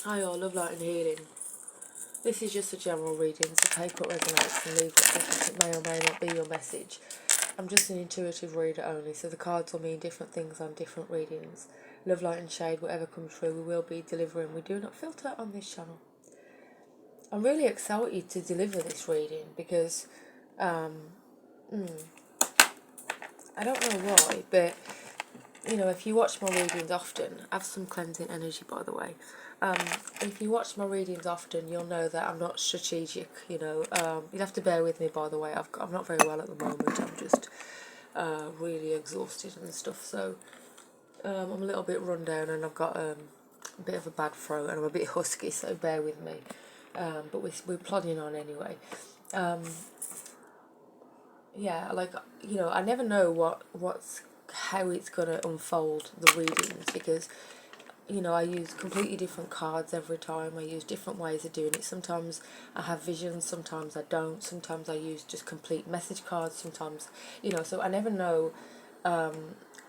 Hi all, love, light and healing. This is just a general reading, so take what resonates and leave what doesn't. It may or may not be your message. I'm just an intuitive reader only, so the cards will mean different things on different readings. Love, light and shade, whatever comes through, we will be delivering. We do not filter on this channel. I'm really excited to deliver this reading because I don't know why, but you know, if you watch my readings often, I have some cleansing energy, by the way. If you watch my readings often, you'll know that I'm not strategic. You know, you'll have to bear with me, by the way. I'm not very well at the moment. I'm just really exhausted and stuff. So I'm a little bit run down, and I've got a bit of a bad throat, and I'm a bit husky. So bear with me. But we're plodding on anyway. Yeah, like, you know, I never know how it's gonna unfold, the readings, because you know I use completely different cards every time. I use different ways of doing it. Sometimes I have visions, sometimes I don't, sometimes I use just complete message cards, sometimes, you know, so I never know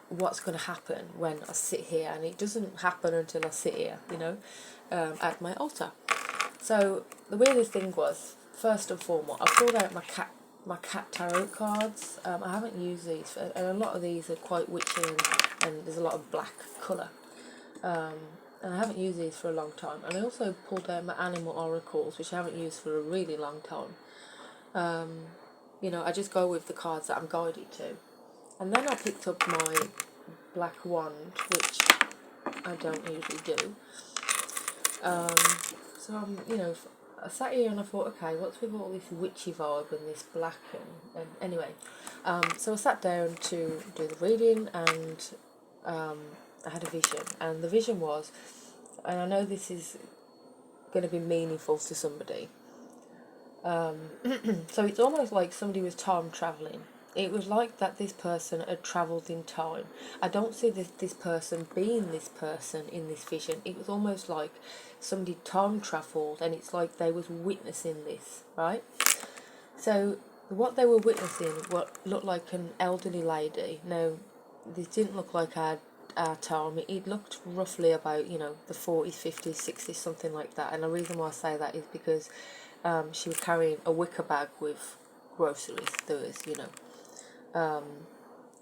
what's going to happen when I sit here, and it doesn't happen until I sit here, you know, at my altar. So the weirdest thing was, first and foremost, I pulled out my cat tarot cards. I haven't used these, and a lot of these are quite witchy, and there's a lot of black colour. And I haven't used these for a long time. And I also pulled out my animal oracles, which I haven't used for a really long time. You know, I just go with the cards that I'm guided to. And then I picked up my black wand, which I don't usually do. So you know, I sat here and I thought, okay, what's with all this witchy vibe and this black and anyway. So I sat down to do the reading, and I had a vision, and the vision was, and I know this is going to be meaningful to somebody. So it's almost like somebody was time travelling. It was like that this person had travelled in time. I don't see this person being this person in this vision. It was almost like somebody time travelled, and it's like they was witnessing this, right? So what they were witnessing, what looked like an elderly lady. Now, this didn't look like our time. It looked roughly about, you know, the 40s, 50s, 60s, something like that. And the reason why I say that is because she was carrying a wicker bag with groceries. There was, you know,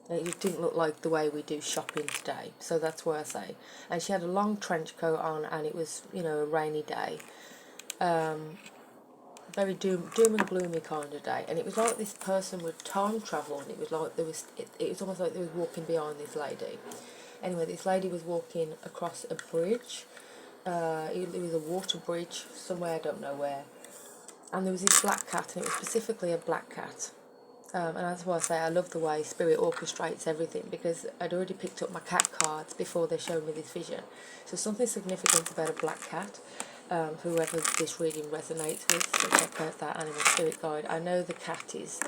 it didn't look like the way we do shopping today. So that's why I say. And she had a long trench coat on, and it was, you know, a rainy day. Very doom and gloomy kind of day, and it was like this person would time travel, and it was like it was almost like they was walking behind this lady. Anyway, this lady was walking across a bridge. It was a water bridge somewhere, I don't know where, and there was this black cat, and it was specifically a black cat. And that's why I say I love the way Spirit orchestrates everything, because I'd already picked up my cat cards before they showed me this vision. So something significant about a black cat. Whoever this reading resonates with, so check out that animal spirit guide. I know the cat is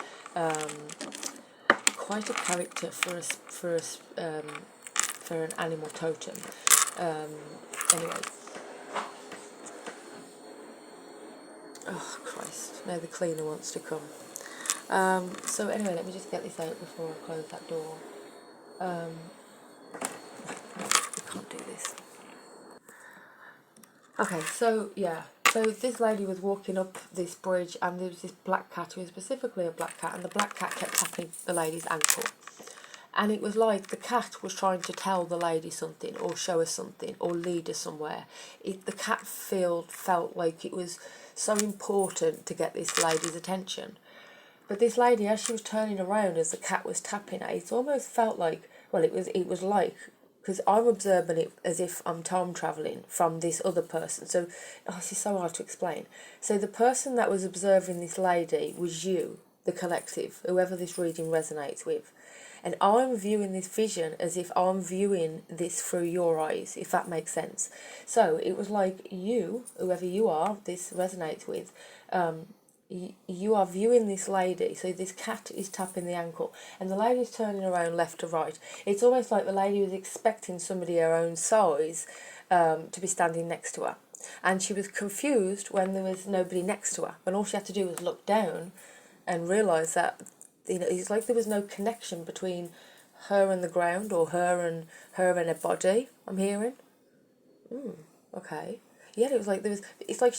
quite a character for an animal totem. Anyway. Oh Christ! Now the cleaner wants to come. So anyway, let me just get this out before I close that door. We can't do this. Okay, so yeah, so this lady was walking up this bridge, and there was this black cat, who was specifically a black cat, and the black cat kept tapping the lady's ankle. And it was like the cat was trying to tell the lady something, or show her something, or lead her somewhere. The cat felt like it was so important to get this lady's attention. But this lady, as she was turning around as the cat was tapping her, it almost felt like, well, it was like, because I'm observing it as if I'm time travelling from this other person. So, this is so hard to explain. So the person that was observing this lady was you, the collective, whoever this reading resonates with. And I'm viewing this vision as if I'm viewing this through your eyes, if that makes sense. So it was like you, whoever you are, this resonates with, you are viewing this lady. So this cat is tapping the ankle, and the lady's turning around left to right. It's almost like the lady was expecting somebody her own size to be standing next to her, and she was confused when there was nobody next to her, and all she had to do was look down and realise that, you know, it's like there was no connection between her and the ground, or her and her body. I'm hearing. Okay. Yeah, it was like there was. It's like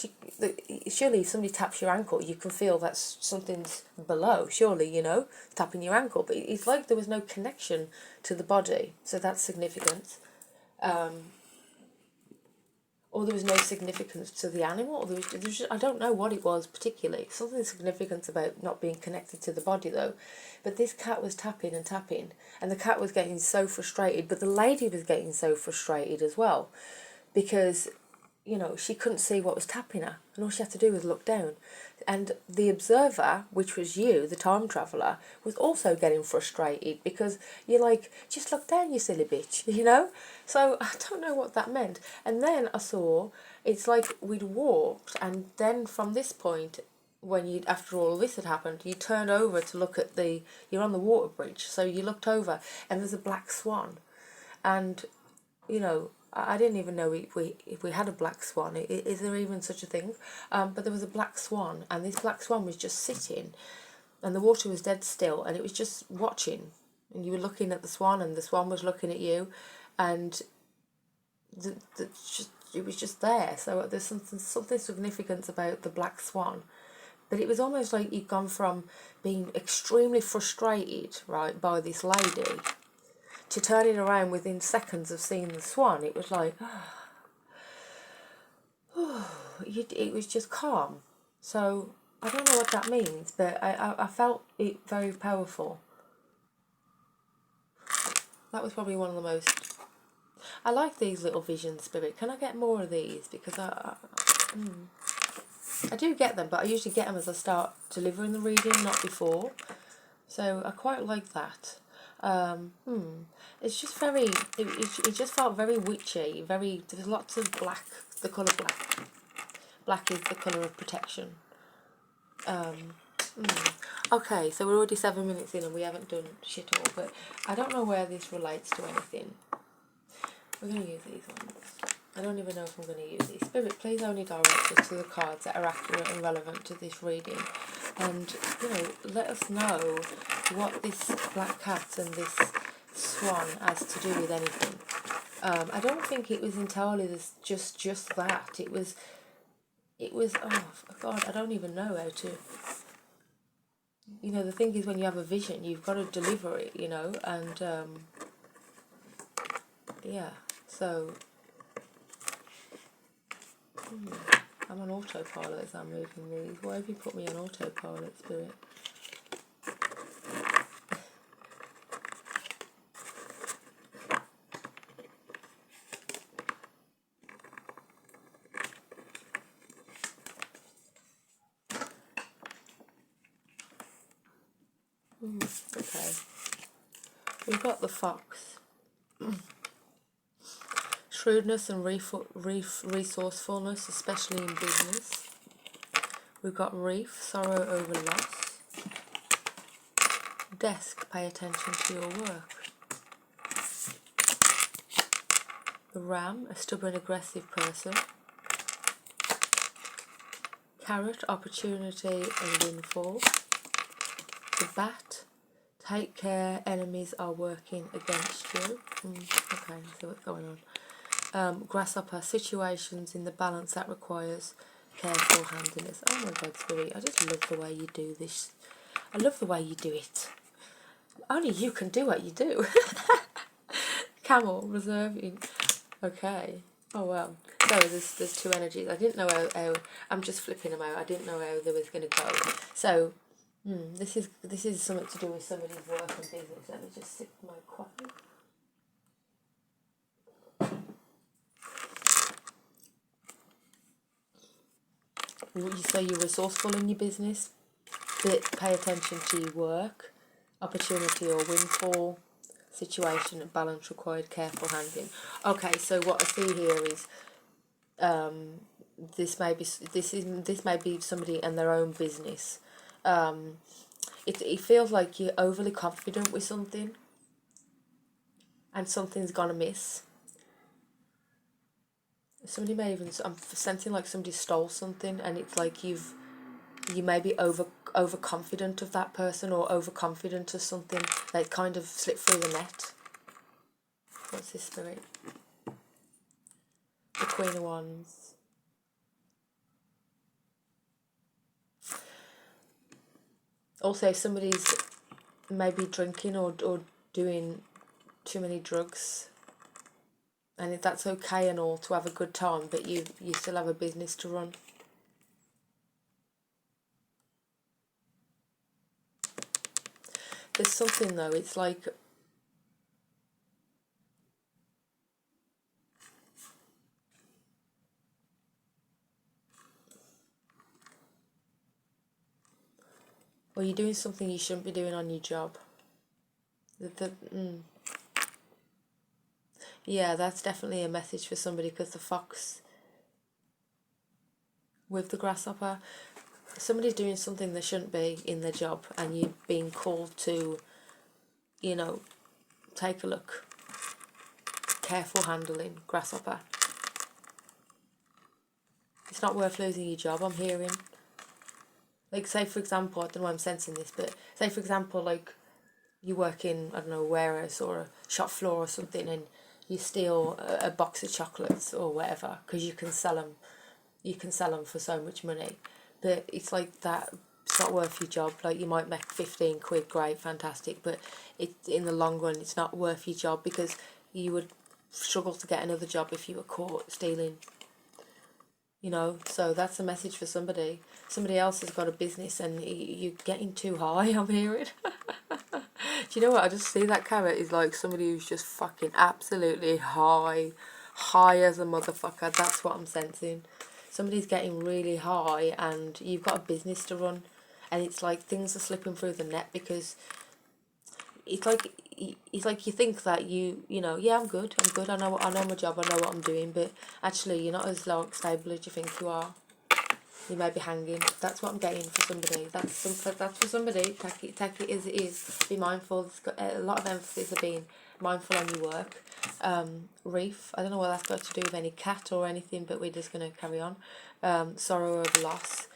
surely if somebody taps your ankle, you can feel that something's below. Surely, tapping your ankle, but it's like there was no connection to the body. So that's significant. Or there was no significance to the animal. Or there was just, I don't know what it was particularly. Something significant about not being connected to the body though. But this cat was tapping and tapping, and the cat was getting so frustrated. But the lady was getting so frustrated as well, because she couldn't see what was tapping her, and all she had to do was look down. And the observer, which was you, the time traveller, was also getting frustrated because you're like, just look down, you silly bitch, So I don't know what that meant. And then I saw, it's like we'd walked, and then from this point, after all this had happened, you turned over to look at you're on the water bridge, so you looked over, and there's a black swan. And I didn't even know if we had a black swan. Is there even such a thing? But there was a black swan, and this black swan was just sitting, and the water was dead still, and it was just watching, and you were looking at the swan, and the swan was looking at you, and it was just there. So there's something significant about the black swan. But it was almost like you'd gone from being extremely frustrated, right, by this lady, to turning around within seconds of seeing the swan. It was like, it was just calm. So I don't know what that means, but I felt it very powerful. That was probably one of the most... I like these little vision spirit. Can I get more of these? Because I do get them, but I usually get them as I start delivering the reading, not before. So I quite like that. It's just very, it just felt very witchy, there's lots of black, the colour black. Black is the colour of protection. Okay, so we're already 7 minutes in and we haven't done shit all, but I don't know where this relates to anything. We're going to use these ones. I don't even know if I'm going to use these. Spirit, please only direct us to the cards that are accurate and relevant to this reading. And, let us know what this black cat and this swan has to do with anything. I don't think it was entirely just that. It was, oh God, I don't even know how to... the thing is, when you have a vision, you've got to deliver it, and, yeah, so... I'm on autopilot as I'm moving these. Why have you put me on autopilot, Spirit? Okay. We've got the fox. Shrewdness and resourcefulness, especially in business. We've got reef, sorrow over loss. Desk, pay attention to your work. The ram, a stubborn, aggressive person. Carrot, opportunity and windfall. The bat, take care, enemies are working against you. Okay, let's see what's going on. Grasshopper, situations in the balance that requires careful handiness. Oh my God, Spirit, I just love the way you do this. I love the way you do it. Only you can do what you do. Camel, reserving. Okay. Oh well. So there's two energies. I didn't know how I'm just flipping them out. I didn't know how they was going to go. So this is something to do with somebody's work and business. Let me just sip my coffee. You say you're resourceful in your business, but pay attention to your work, opportunity or windfall, situation and balance required careful handling. Okay, so what I see here is this may be somebody and their own business. It feels like you're overly confident with something, and something's gonna miss. Somebody may even, I'm sensing like somebody stole something, and it's like you may be overconfident of that person, or overconfident of something that kind of slipped through the net. What's this, Spirit? The Queen of Wands. Also, if somebody's maybe drinking or doing too many drugs, and if that's okay and all to have a good time, but you still have a business to run. There's something though, it's like, well, you're doing something you shouldn't be doing on your job. Yeah, that's definitely a message for somebody, because the fox with the grasshopper, somebody's doing something they shouldn't be in their job, and you're being called to, you know, take a look. Careful handling, grasshopper. It's not worth losing your job, I'm hearing. Like, say for example, I don't know why I'm sensing this, but say for example, like, you work in, I don't know, a warehouse or a shop floor or something, and you steal a box of chocolates or whatever, because you can sell them. You can sell them for so much money, but it's like that. It's not worth your job. Like, you might make 15 quid, great, fantastic, but it in the long run, it's not worth your job, because you would struggle to get another job if you were caught stealing. You know, so that's a message for somebody. Somebody else has got a business and you're getting too high, I'm hearing. Do you know what? I just see that carrot is like somebody who's just fucking absolutely high. High as a motherfucker. That's what I'm sensing. Somebody's getting really high and you've got a business to run. And it's like things are slipping through the net, because it's like you think that you know, yeah, I'm good, I know my job, I know what I'm doing, but actually you're not as like stable as you think you are. You may be hanging. That's what I'm getting for somebody. That's for somebody. Take it as it is. Be mindful. It's got a lot of emphasis of being mindful on your work. Reef. I don't know what that's got to do with any cat or anything, but we're just gonna carry on. Sorrow over loss.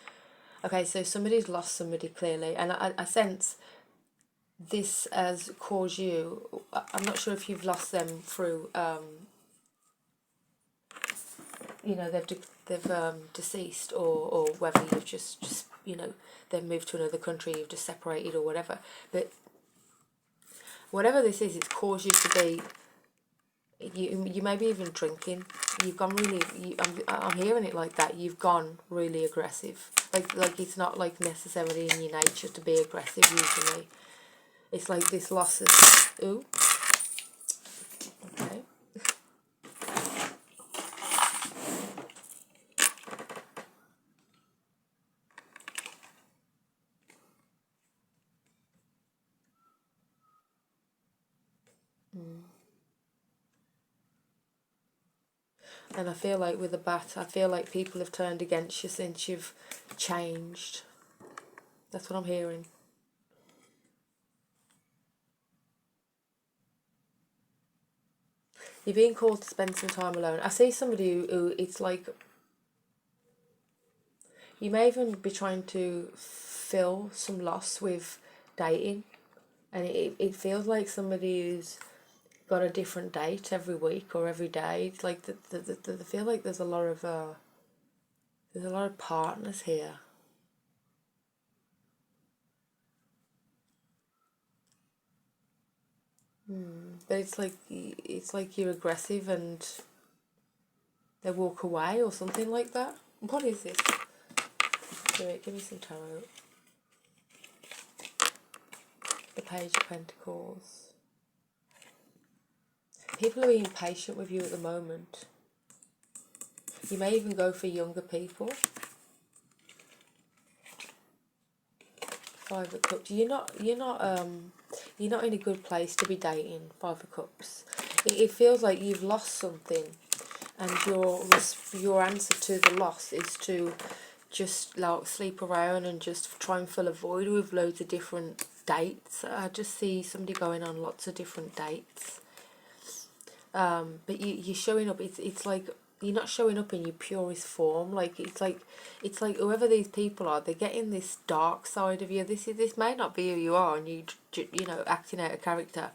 Okay, so somebody's lost somebody clearly, and I sense this has caused you. I'm not sure if you've lost them through you know, they've deceased, or whether you've just you know, they've moved to another country, you've just separated or whatever. But whatever this is, it's caused you to be, you may be even drinking. You've gone really, I'm hearing it like that. You've gone really aggressive. Like it's not like necessarily in your nature to be aggressive usually. It's like this loss is, ooh, okay. And I feel like with the bat, I feel like people have turned against you since you've changed. That's what I'm hearing. You're being called to spend some time alone. I see somebody who it's like, you may even be trying to fill some loss with dating, and it feels like somebody who's got a different date every week or every day. It's like I feel like there's a lot of partners here. But it's like you're aggressive and they walk away or something like that. What is this? Give me some tarot. The Page of Pentacles. People are being patient with you at the moment. You may even go for younger people. Five of Cups. You're not in a good place to be dating. Five of Cups. It feels like you've lost something, and your answer to the loss is to just like sleep around and just try and fill a void with loads of different dates. I just see somebody going on lots of different dates. But you're showing up. It's like you're not showing up in your purest form. Like it's like whoever these people are, they're getting this dark side of you. This may not be who you are, and you know, acting out a character.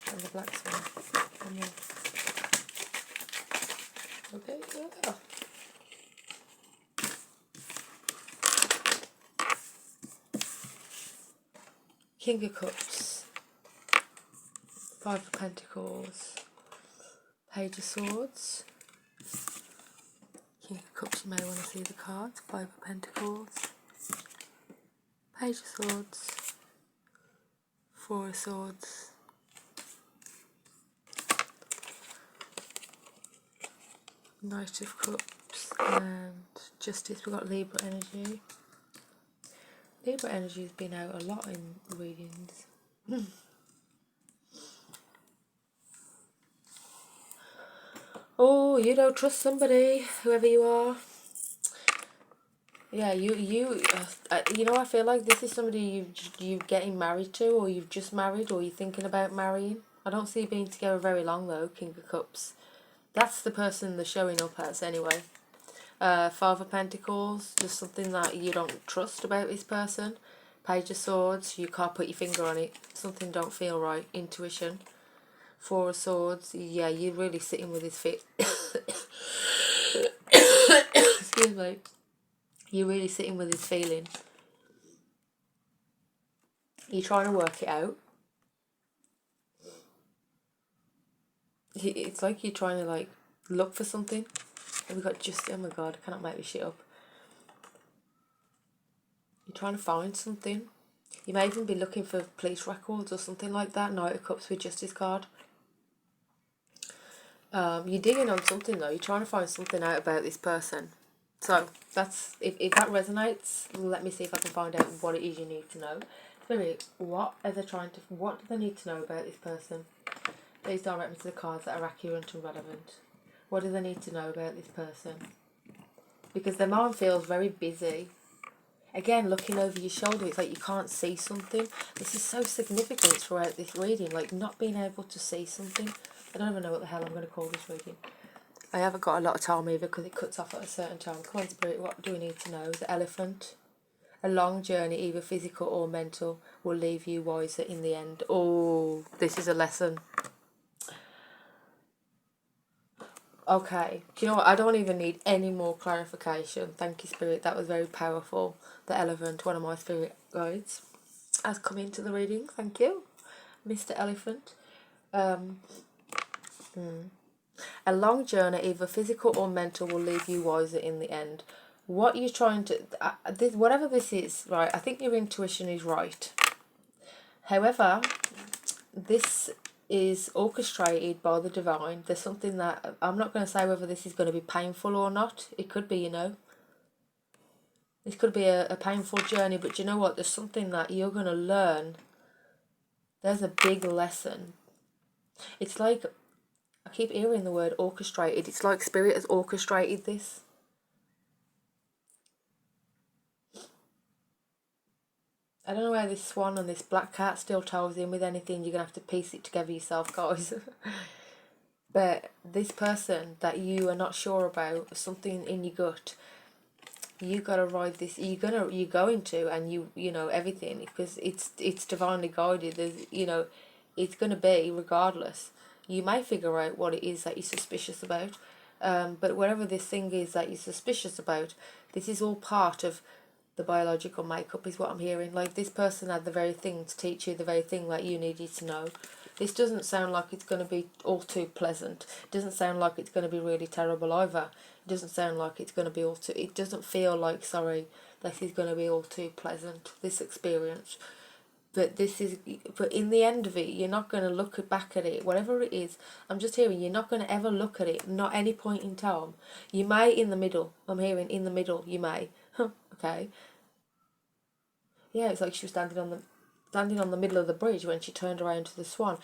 And the black swan. One more. Okay, yeah. King of Cups, Five of Pentacles, Page of Swords, King of Cups, you may want to see the cards, Five of Pentacles, Page of Swords, Four of Swords, Knight of Cups, and Justice. We've got Libra energy. Libra energy has been out a lot in readings. Oh, you don't trust somebody, whoever you are. Yeah, you know, I feel like this is somebody you getting married to, or you've just married, or you're thinking about marrying. I don't see you being together very long though, King of Cups. That's the person they're showing up as anyway. Five of Pentacles, just something that you don't trust about this person. Page of Swords, you can't put your finger on it. Something don't feel right. Intuition. Four of Swords, yeah, you're really sitting with his feet. Excuse me. You're really sitting with his feeling. You're trying to work it out. It's like you're trying to like look for something. And we got just, oh my god, I cannot make this shit up. You're trying to find something. You may even be looking for police records or something like that. Knight of Cups with Justice card. You're digging on something though. You're trying to find something out about this person. So that's, if that resonates, let me see if I can find out what it is you need to know. Spirit, what do they need to know about this person? Please direct me to the cards that are accurate and relevant. What do they need to know about this person? Because their mind feels very busy. Again, looking over your shoulder, it's like you can't see something. This is so significant throughout this reading, like not being able to see something. I don't even know what the hell I'm going to call this reading. I haven't got a lot of time either because it cuts off at a certain time. Come on, Spirit, what do we need to know? The Elephant. A long journey, either physical or mental, will leave you wiser in the end. Oh, this is a lesson. Okay, do you know what? I don't even need any more clarification. Thank you, Spirit. That was very powerful. The Elephant, one of my spirit guides, has come into the reading. Thank you, Mr. Elephant. A long journey, either physical or mental, will leave you wiser in the end. What you're trying to... whatever this is, right, I think your intuition is right. However, this is orchestrated by the divine. There's something that... I'm not going to say whether this is going to be painful or not. It could be, you know. This could be a painful journey, but you know what? There's something that you're going to learn. There's a big lesson. It's like... I keep hearing the word orchestrated. It's like Spirit has orchestrated this. I don't know where this swan and this black cat still ties in with anything. You're going to have to piece it together yourself, guys. But this person that you are not sure about, something in your gut, you got to ride this. You're going to, and you know everything, because it's divinely guided. There's, you know, it's going to be regardless. You may figure out what it is that you're suspicious about, but whatever this thing is that you're suspicious about, this is all part of the biological makeup, is what I'm hearing. Like, this person had the very thing to teach you the very thing that you needed to know. This doesn't sound like it's going to be all too pleasant. It doesn't sound like it's going to be really terrible either. It doesn't sound like it's going to be all too... It doesn't feel like, sorry, this is going to be all too pleasant, this experience. But this is... But in the end of it, you're not going to look back at it. Whatever it is, I'm just hearing, you're not going to ever look at it. Not any point in time. You may in the middle. I'm hearing in the middle, you may. Okay. Yeah, it's like she was standing on the middle of the bridge when she turned around to the swan.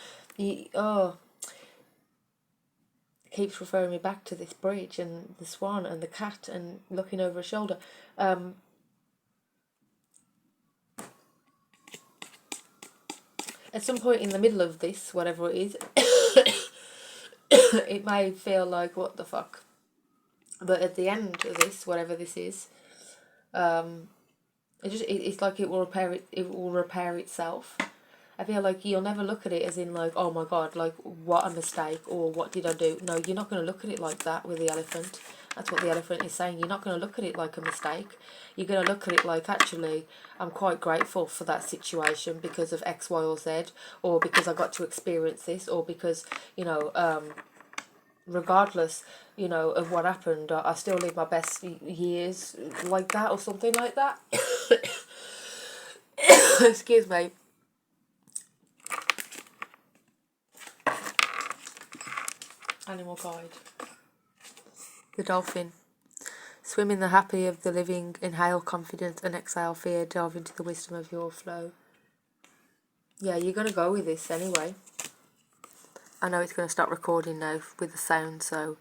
Keeps referring me back to this bridge and the swan and the cat and looking over her shoulder. At some point in the middle of this, whatever it is, it may feel like, what the fuck? But at the end of this, whatever this is, it's like it will repair itself. I feel like you'll never look at it as in like, oh my god, like what a mistake, or what did I do? No, you're not going to look at it like that with the elephant. That's what the elephant is saying. You're not going to look at it like a mistake. You're going to look at it like, actually, I'm quite grateful for that situation because of X, Y, or Z, or because I got to experience this, or because, you know, regardless, you know, of what happened, I still live my best years like that, or something like that. Excuse me. Animal guide. The dolphin. Swim in the happy of the living, inhale confidence and exhale fear, delve into the wisdom of your flow. Yeah, you're going to go with this anyway. I know it's going to stop recording now with the sound, so